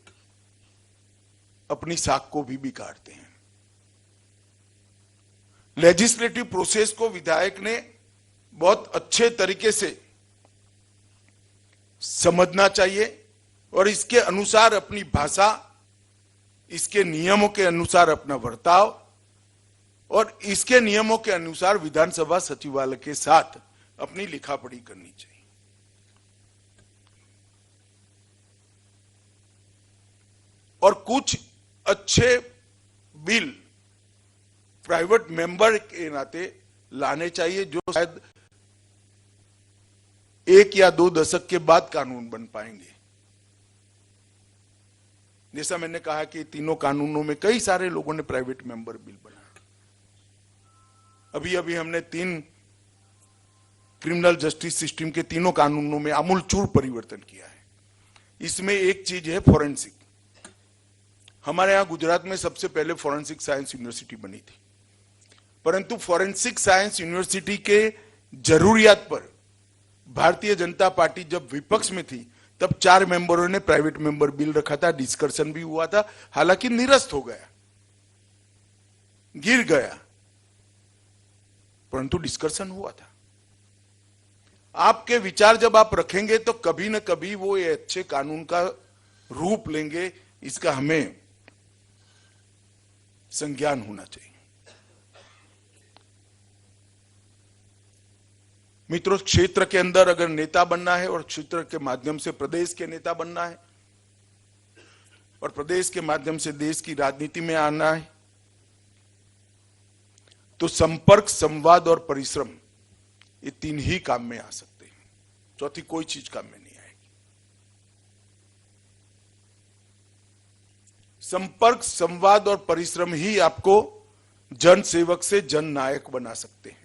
Speaker 1: अपनी साख को भी बिगाड़ते हैं। लेजिस्लेटिव प्रोसेस को विधायक ने बहुत अच्छे तरीके से समझना चाहिए और इसके अनुसार अपनी भाषा, इसके नियमों के अनुसार अपना बर्ताव और इसके नियमों के अनुसार विधानसभा सचिवालय के साथ अपनी लिखापढ़ी करनी चाहिए। और कुछ अच्छे बिल प्राइवेट मेंबर के नाते लाने चाहिए जो शायद 1 या 2 दशक के बाद कानून बन पाएंगे। जैसा मैंने कहा कि तीनों कानूनों में कई सारे लोगों ने प्राइवेट मेंबर बिल बनाया। अभी अभी हमने 3 क्रिमिनल जस्टिस सिस्टम के तीनों कानूनों में आमूलचूल परिवर्तन किया है। इसमें एक चीज है फॉरेंसिक। हमारे यहां गुजरात में सबसे पहले फॉरेंसिक साइंस यूनिवर्सिटी बनी थी, परंतु फॉरेंसिक साइंस यूनिवर्सिटी के जरूरियात पर भारतीय जनता पार्टी जब विपक्ष में थी तब 4 मेंबरों ने प्राइवेट मेंबर बिल रखा था, डिस्कशन भी हुआ था, हालांकि निरस्त हो गया, गिर गया, परंतु डिस्कशन हुआ था। आपके विचार जब आप रखेंगे तो कभी न कभी वो ये अच्छे कानून का रूप लेंगे, इसका हमें संज्ञान होना चाहिए। मित्रों, क्षेत्र के अंदर अगर नेता बनना है और क्षेत्र के माध्यम से प्रदेश के नेता बनना है और प्रदेश के माध्यम से देश की राजनीति में आना है तो संपर्क, संवाद और परिश्रम, ये 3 ही काम में आ सकते हैं। चौथी कोई चीज काम में नहीं आएगी। संपर्क, संवाद और परिश्रम ही आपको जन सेवक से जन नायक बना सकते हैं।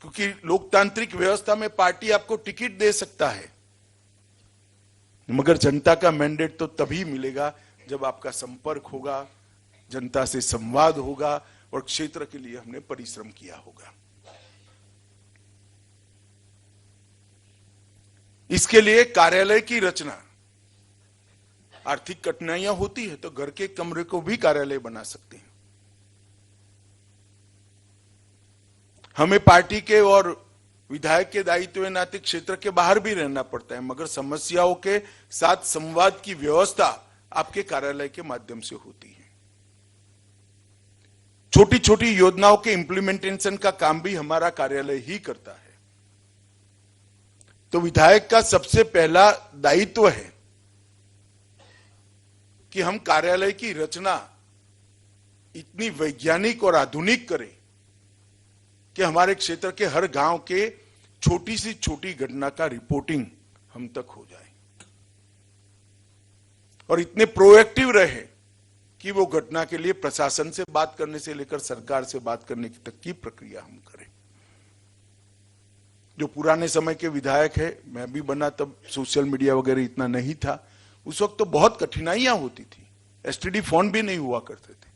Speaker 1: क्योंकि लोकतांत्रिक व्यवस्था में पार्टी आपको टिकट दे सकता है, मगर जनता का मैंडेट तो तभी मिलेगा जब आपका संपर्क होगा, जनता से संवाद होगा और क्षेत्र के लिए हमने परिश्रम किया होगा। इसके लिए कार्यालय की रचना, आर्थिक कठिनाइयां होती है तो घर के कमरे को भी कार्यालय बना सकते हैं। हमें पार्टी के और विधायक के दायित्व नाते क्षेत्र के बाहर भी रहना पड़ता है, मगर समस्याओं के साथ संवाद की व्यवस्था आपके कार्यालय के माध्यम से होती है। छोटी छोटी योजनाओं के इंप्लीमेंटेशन का काम भी हमारा कार्यालय ही करता है। तो विधायक का सबसे पहला दायित्व है कि हम कार्यालय की रचना इतनी वैज्ञानिक और आधुनिक करें कि हमारे क्षेत्र के हर गांव के छोटी सी छोटी घटना का रिपोर्टिंग हम तक हो जाए और इतने प्रोएक्टिव रहे कि वो घटना के लिए प्रशासन से बात करने से लेकर सरकार से बात करने तक की प्रक्रिया हम करें। जो पुराने समय के विधायक है, मैं भी बना तब सोशल मीडिया वगैरह इतना नहीं था, उस वक्त तो बहुत कठिनाइयां होती थी, एसटीडी फोन भी नहीं हुआ करते थे।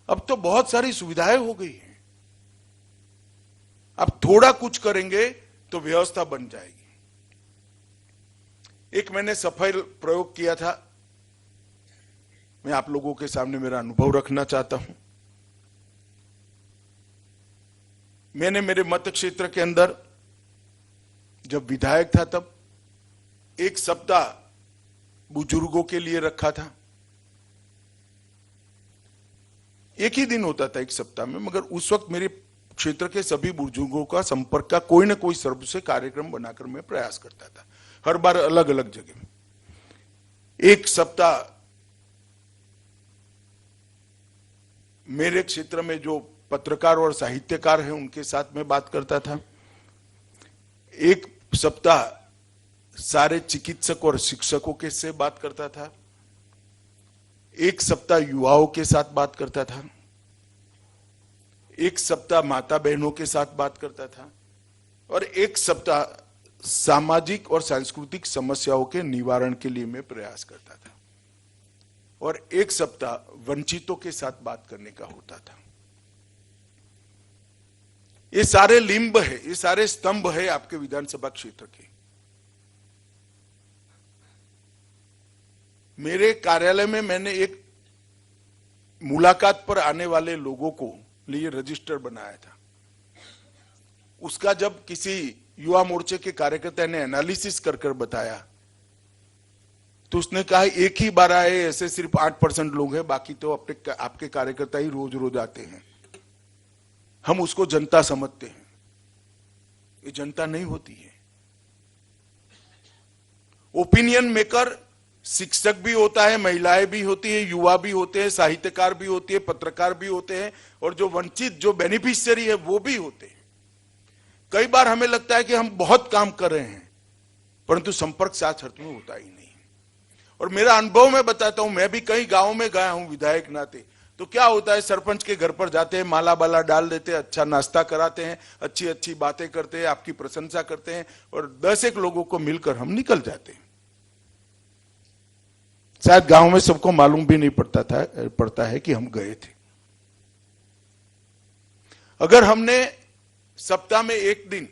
Speaker 1: अब तो बहुत सारी सुविधाएं हो गई हैं। अब थोड़ा कुछ करेंगे तो व्यवस्था बन जाएगी। एक मैंने सफल प्रयोग किया था, मैं आप लोगों के सामने मेरा अनुभव रखना चाहता हूं। मैंने मेरे मत क्षेत्र के अंदर जब विधायक था तब 1 सप्ताह बुजुर्गों के लिए रखा था। एक ही दिन होता था 1 सप्ताह में, मगर उस वक्त मेरे क्षेत्र के सभी बुजुर्गों का संपर्क का कोई ना कोई सर्व से कार्यक्रम बनाकर मैं प्रयास करता था, हर बार अलग अलग जगह। 1 सप्ताह मेरे क्षेत्र में जो पत्रकार और साहित्यकार हैं उनके साथ मैं बात करता था। 1 सप्ताह सारे चिकित्सक और शिक्षकों के से बात करता था। 1 सप्ताह युवाओं के साथ बात करता था। 1 सप्ताह माता बहनों के साथ बात करता था और 1 सप्ताह सामाजिक और सांस्कृतिक समस्याओं के निवारण के लिए मैं प्रयास करता था और 1 सप्ताह वंचितों के साथ बात करने का होता था। ये सारे लिंब है, ये सारे स्तंभ है आपके विधानसभा क्षेत्र के। मेरे कार्यालय में मैंने एक मुलाकात पर आने वाले लोगों को लिए रजिस्टर बनाया था। उसका जब किसी युवा मोर्चे के कार्यकर्ता ने एनालिसिस कर बताया तो उसने कहा एक ही बार आए ऐसे सिर्फ 8% लोग हैं, बाकी तो आपके कार्यकर्ता ही रोज रोज आते हैं। हम उसको जनता समझते हैं, ये जनता नहीं होती है। ओपिनियन मेकर शिक्षक भी होता है, महिलाएं भी होती है, युवा भी होते हैं, साहित्यकार भी होती है, पत्रकार भी होते हैं, और जो वंचित जो बेनिफिशियरी है वो भी होते हैं। कई बार हमें लगता है कि हम बहुत काम कर रहे हैं, परंतु संपर्क साथ अर्थ में होता ही नहीं। और मेरा अनुभव मैं बताता हूं, मैं भी कई गांवों में गया हूं विधायक नाते। तो क्या होता है, सरपंच के घर पर जाते हैं, माला बाला डाल देते हैं, अच्छा नाश्ता कराते हैं, अच्छी अच्छी बातें करते हैं, आपकी प्रशंसा करते हैं, और 10 लोगों को मिलकर हम निकल जाते हैं। शायद गांव में सबको मालूम भी नहीं पड़ता है कि हम गए थे। अगर हमने सप्ताह में एक दिन,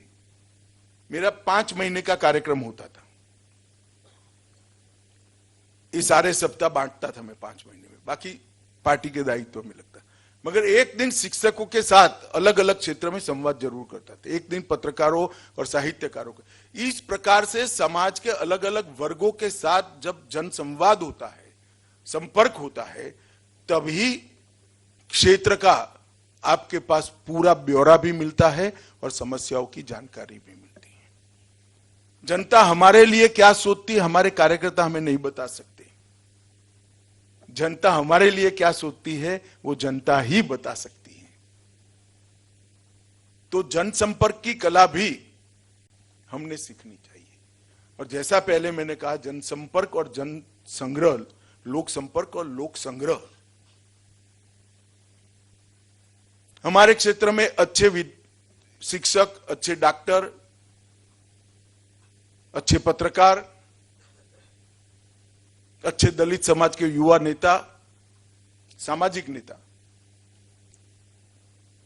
Speaker 1: मेरा 5 महीने का कार्यक्रम होता था, ये सारे सप्ताह बांटता था मैं 5 महीने में, बाकी पार्टी के दायित्व में लगता, मगर एक दिन शिक्षकों के साथ अलग अलग क्षेत्र में संवाद जरूर करता था, एक दिन पत्रकारों और साहित्यकारों का। इस प्रकार से समाज के अलग अलग वर्गों के साथ जब जनसंवाद होता है, संपर्क होता है, तभी क्षेत्र का आपके पास पूरा ब्यौरा भी मिलता है और समस्याओं की जानकारी भी मिलती है। जनता हमारे लिए क्या सोचती है, हमारे कार्यकर्ता हमें नहीं बता सकते। जनता हमारे लिए क्या सोचती है, वो जनता ही बता सकती है। तो जनसंपर्क की कला भी हमने सीखनी चाहिए। और जैसा पहले मैंने कहा, जनसंपर्क और जन संग्रह, लोक संपर्क और लोक संग्रह। हमारे क्षेत्र में अच्छे शिक्षक, अच्छे डॉक्टर, अच्छे पत्रकार, अच्छे दलित समाज के युवा नेता, सामाजिक नेता,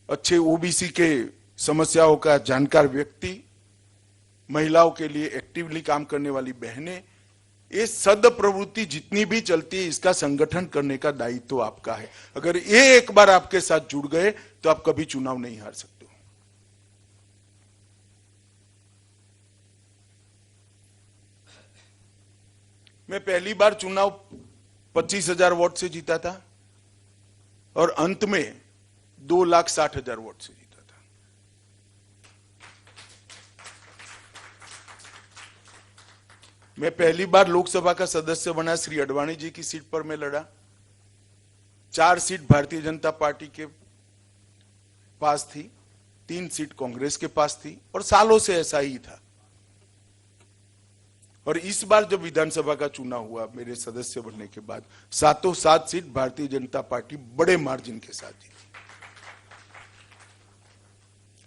Speaker 1: अच्छे ओबीसी के समस्याओं का जानकार व्यक्ति, महिलाओं के लिए एक्टिवली काम करने वाली बहनें, ये सद प्रवृत्ति जितनी भी चलती है, इसका संगठन करने का दायित्व तो आपका है। अगर ये एक बार आपके साथ जुड़ गए तो आप कभी चुनाव नहीं हार सकते। मैं पहली बार चुनाव 25,000 वोट से जीता था और अंत में 2,60,000 वोट से जीता था। मैं पहली बार लोकसभा का सदस्य बना, श्री अडवाणी जी की सीट पर मैं लड़ा। 4 सीट भारतीय जनता पार्टी के पास थी, 3 सीट कांग्रेस के पास थी, और सालों से ऐसा ही था। और इस बार जब विधानसभा का चुनाव हुआ मेरे सदस्य बनने के बाद, 7 सीट भारतीय जनता पार्टी बड़े मार्जिन के साथ जीती।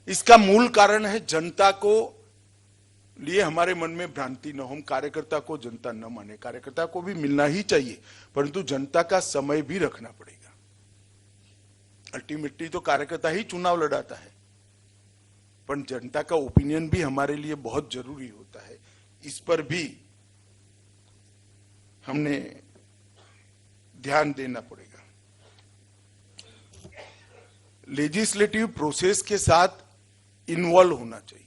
Speaker 1: इसका मूल कारण है जनता को लिए हमारे मन में भ्रांति न हो, हम कार्यकर्ता को जनता न माने। कार्यकर्ता को भी मिलना ही चाहिए, परंतु जनता का समय भी रखना पड़ेगा। अल्टीमेटली तो कार्यकर्ता ही चुनाव लड़ाता है, पर जनता का ओपिनियन भी हमारे लिए बहुत जरूरी होता है। इस पर भी हमने ध्यान देना पड़ेगा। लेजिस्लेटिव प्रोसेस के साथ इन्वॉल्व होना चाहिए।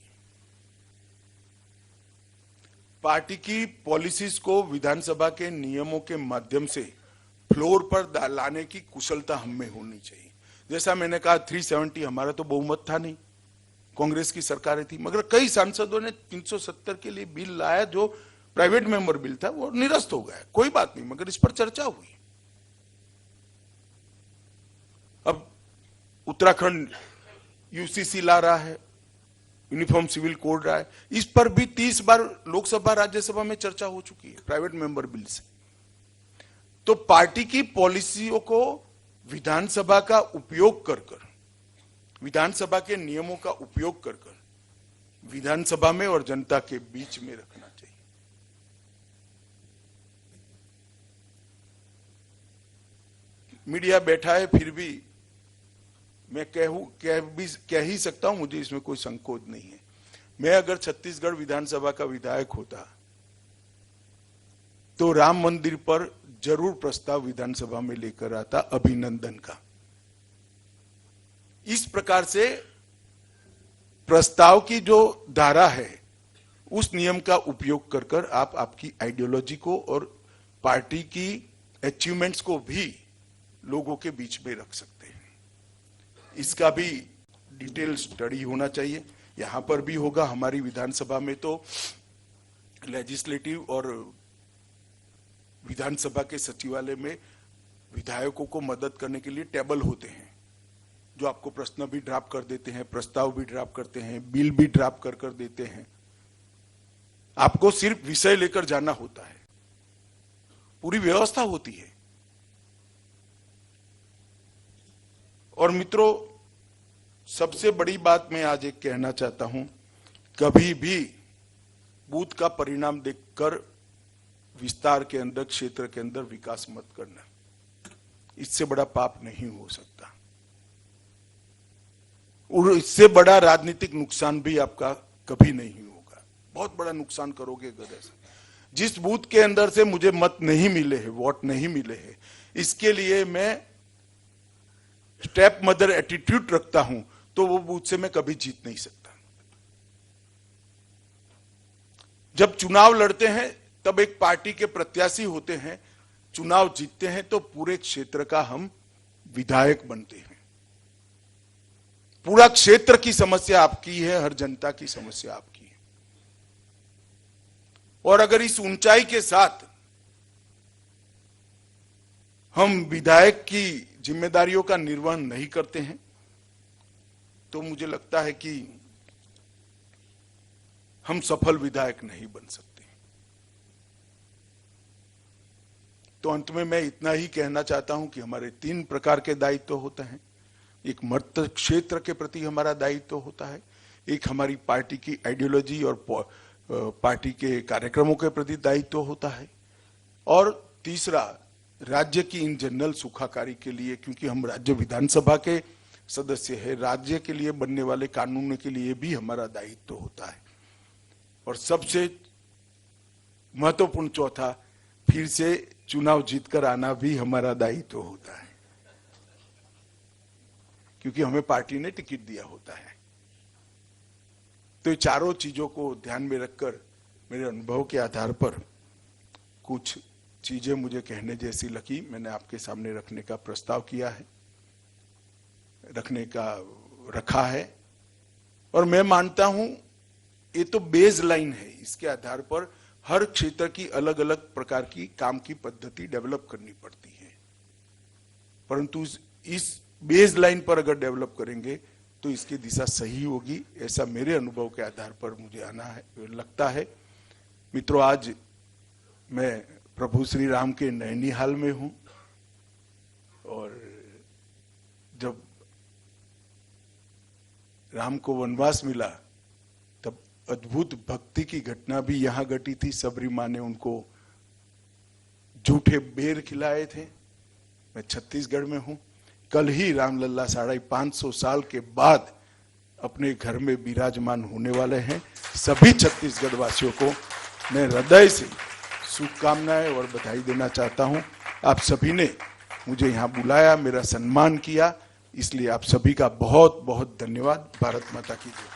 Speaker 1: पार्टी की पॉलिसीज को विधानसभा के नियमों के माध्यम से फ्लोर पर लाने की कुशलता हम में होनी चाहिए। जैसा मैंने कहा, 370 हमारा तो बहुमत था नहीं, कांग्रेस की सरकारें थी, मगर कई सांसदों ने 370 के लिए बिल लाया, जो प्राइवेट मेंबर बिल था, वो निरस्त हो गया। कोई बात नहीं, मगर इस पर चर्चा हुई। अब उत्तराखंड यूसीसी ला रहा है, यूनिफॉर्म सिविल कोड रहा है, इस पर भी 30 बार लोकसभा राज्यसभा में चर्चा हो चुकी है प्राइवेट मेंबर बिल से। तो पार्टी की पॉलिसियों को विधानसभा का उपयोग कर विधानसभा के नियमों का उपयोग कर विधानसभा में और जनता के बीच में रखना चाहिए। मीडिया बैठा है, फिर भी मैं कह ही सकता हूं, मुझे इसमें कोई संकोच नहीं है। मैं अगर छत्तीसगढ़ विधानसभा का विधायक होता तो राम मंदिर पर जरूर प्रस्ताव विधानसभा में लेकर आता, अभिनंदन का। इस प्रकार से प्रस्ताव की जो धारा है, उस नियम का उपयोग कर आप आपकी आइडियोलॉजी को और पार्टी की अचीवमेंट्स को भी लोगों के बीच में रख सकते हैं। इसका भी डिटेल स्टडी होना चाहिए। यहां पर भी होगा। हमारी विधानसभा में तो लेजिस्लेटिव और विधानसभा के सचिवालय में विधायकों को मदद करने के लिए टेबल होते हैं, जो आपको प्रश्न भी ड्राफ्ट कर देते हैं, प्रस्ताव भी ड्राफ्ट करते हैं, बिल भी ड्राफ्ट कर देते हैं। आपको सिर्फ विषय लेकर जाना होता है, पूरी व्यवस्था होती है। और मित्रों, सबसे बड़ी बात मैं आज एक कहना चाहता हूं, कभी भी बूथ का परिणाम देखकर विस्तार के अंदर, क्षेत्र के अंदर विकास मत करना। इससे बड़ा पाप नहीं हो सकता और इससे बड़ा राजनीतिक नुकसान भी आपका कभी नहीं होगा। बहुत बड़ा नुकसान करोगे अगर ऐसा। जिस बूथ के अंदर से मुझे मत नहीं मिले हैं, वोट नहीं मिले हैं, इसके लिए मैं स्टेप मदर एटीट्यूड रखता हूं, तो वो बूथ से मैं कभी जीत नहीं सकता। जब चुनाव लड़ते हैं तब एक पार्टी के प्रत्याशी होते हैं, चुनाव जीतते हैं तो पूरे क्षेत्र का हम विधायक बनते हैं। पूरा क्षेत्र की समस्या आपकी है, हर जनता की समस्या आपकी है। और अगर इस ऊंचाई के साथ हम विधायक की जिम्मेदारियों का निर्वहन नहीं करते हैं, तो मुझे लगता है कि हम सफल विधायक नहीं बन सकते। तो अंत में मैं इतना ही कहना चाहता हूं कि हमारे 3 प्रकार के दायित्व होते हैं। एक मत क्षेत्र के प्रति हमारा दायित्व होता है, एक हमारी पार्टी की आइडियोलॉजी और पार्टी के कार्यक्रमों के प्रति दायित्व होता है, और तीसरा राज्य की इन जनरल सुखाकारी के लिए, क्योंकि हम राज्य विधानसभा के सदस्य हैं, राज्य के लिए बनने वाले कानून के लिए भी हमारा दायित्व होता है। और सबसे महत्वपूर्ण चौथा, फिर से चुनाव जीतकर आना भी हमारा दायित्व होता है, क्योंकि हमें पार्टी ने टिकट दिया होता है। तो ये चारों चीजों को ध्यान में रखकर मेरे अनुभव के आधार पर कुछ चीजें मुझे कहने जैसी लगी, मैंने आपके सामने रखने का प्रस्ताव किया है, रखा है। और मैं मानता हूं ये तो बेस लाइन है, इसके आधार पर हर क्षेत्र की अलग अलग प्रकार की काम की पद्धति डेवलप करनी पड़ती है, परंतु इस बेस लाइन पर अगर डेवलप करेंगे तो इसकी दिशा सही होगी, ऐसा मेरे अनुभव के आधार पर मुझे लगता है। मित्रों, आज मैं प्रभु श्री राम के नैनीहाल में हूं, और जब राम को वनवास मिला तब अद्भुत भक्ति की घटना भी यहां घटी थी। सबरी मां ने उनको झूठे बेर खिलाए थे। मैं छत्तीसगढ़ में हूं। कल ही रामलला 550 साल के बाद अपने घर में विराजमान होने वाले हैं। सभी छत्तीसगढ़ वासियों को मैं हृदय से शुभकामनाएं और बधाई देना चाहता हूं। आप सभी ने मुझे यहां बुलाया, मेरा सम्मान किया, इसलिए आप सभी का बहुत बहुत धन्यवाद। भारत माता की जय।